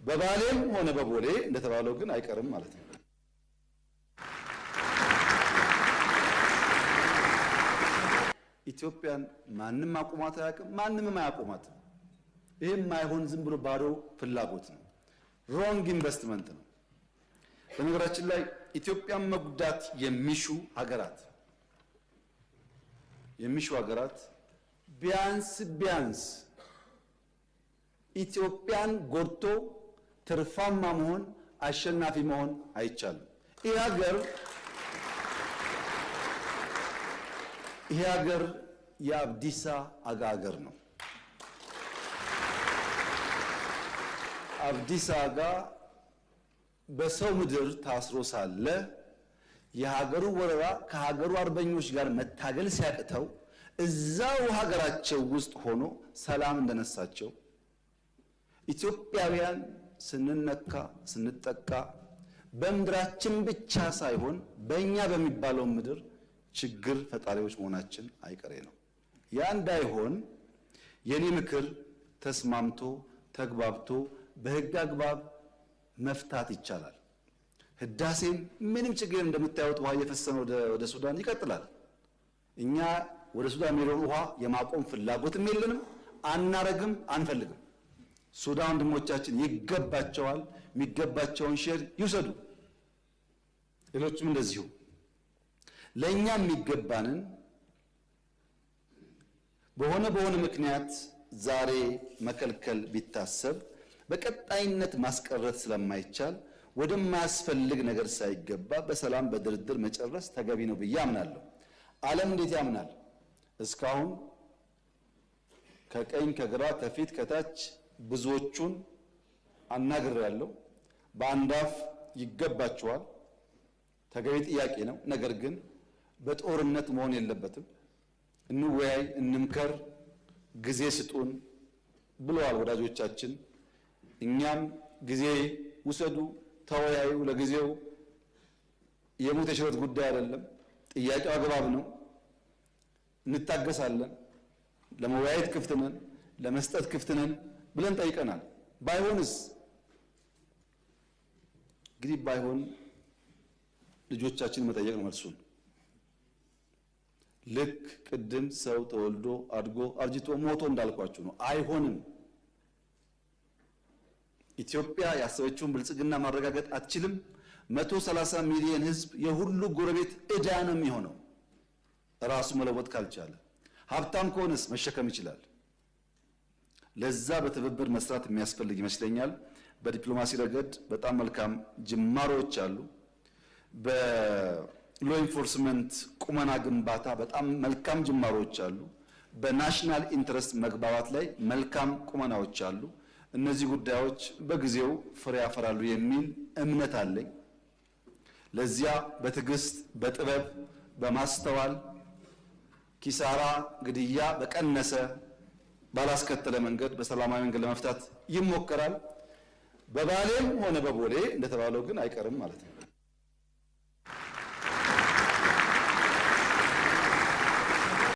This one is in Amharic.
በባሌም ሆነ በቦሌ እንደተባለው ግን አይቀርም ማለት ነው። ኢትዮጵያን ማንም አቁማት አያውቅም፣ ማንንም አያቁማት። ይሄም ማይሆን ዝም ብሎ ባዶ ፍላጎት ነው። ሮንግ ኢንቨስትመንት ነው። በነገራችን ላይ ኢትዮጵያን መጉዳት የሚሹ ሀገራት ቢያንስ ኢትዮጵያን ጎድቶ ትርፋማ መሆን አሸናፊ መሆን አይቻልም። ይሄ ሀገር የአብዲሳ አጋ ሀገር ነው። አብዲሳ አጋ በሰው ምድር ታስሮ ሳለ የሀገሩ ወረራ ከሀገሩ አርበኞች ጋር መታገል ሲያቅተው እዛው ሀገራቸው ውስጥ ሆኖ ሰላም እንደነሳቸው ኢትዮጵያውያን ስንነካ ስንጠቃ በምድራችን ብቻ ሳይሆን በእኛ በሚባለው ምድር ችግር ፈጣሪዎች መሆናችን አይቀሬ ነው። ያ እንዳይሆን የኔ ምክር ተስማምቶ ተግባብቶ በህግ አግባብ መፍታት ይቻላል። ህዳሴም ምንም ችግር እንደምታዩት ውሃ እየፈሰነ ወደ ሱዳን ይቀጥላል። እኛ ወደ ሱዳን የሚሄደውን ውሃ የማቆም ፍላጎትም የለንም፣ አናረግም፣ አንፈልግም። ሱዳን ወንድሞቻችን ይገባቸዋል፣ የሚገባቸውን ሼር ይውሰዱ። ሌሎችም እንደዚሁ ለኛ የሚገባንን በሆነ ምክንያት ዛሬ መከልከል ቢታሰብ በቀጣይነት ማስቀረት ስለማይቻል ወደማያስፈልግ ነገር ሳይገባ በሰላም በድርድር መጨረስ ተገቢ ነው ብዬ አምናለሁ። ዓለም እንዴት ያምናል? እስካሁን ከቀኝ ከግራ ከፊት ከታች ብዙዎቹን አናግሬያለሁ። በአንዳፍ ይገባቸዋል፣ ተገቢ ጥያቄ ነው። ነገር ግን በጦርነት መሆን የለበትም። እንወያይ፣ እንምከር፣ ጊዜ ስጡን ብለዋል ወዳጆቻችን። እኛም ጊዜ ውሰዱ፣ ተወያዩ። ለጊዜው የሞት የሽረት ጉዳይ አይደለም። ጥያቄው አግባብ ነው። እንታገሳለን። ለመወያየት ክፍት ነን፣ ለመስጠት ክፍት ነን ብለን ጠይቀናል። ባይሆንስ እንግዲህ ባይሆን ልጆቻችን መጠየቅ ነው መልሱን። ልክ ቅድም ሰው ተወልዶ አድጎ አርጅቶ ሞቶ እንዳልኳችሁ ነው። አይሆንም። ኢትዮጵያ ያሰበችውን ብልጽግና ማረጋገጥ አትችልም። 130 ሚሊዮን ህዝብ የሁሉ ጎረቤት ዕዳ ነው የሚሆነው ራሱ መለወጥ ካልቻለ። ሀብታም ከሆነስ መሸከም ይችላል። ለዛ በትብብር መስራት የሚያስፈልግ ይመስለኛል። በዲፕሎማሲ ረገድ በጣም መልካም ጅማሮች አሉ። በሎ ኢንፎርስመንት ቁመና ግንባታ በጣም መልካም ጅማሮች አሉ። በናሽናል ኢንትረስት መግባባት ላይ መልካም ቁመናዎች አሉ። እነዚህ ጉዳዮች በጊዜው ፍሬ ያፈራሉ የሚል እምነት አለኝ። ለዚያ በትዕግስት በጥበብ በማስተዋል ኪሳራ ግድያ በቀነሰ ባላስከተለ መንገድ በሰላማዊ መንገድ ለመፍታት ይሞከራል። በባሌም ሆነ በቦሌ እንደተባለው ግን አይቀርም ማለት ነው።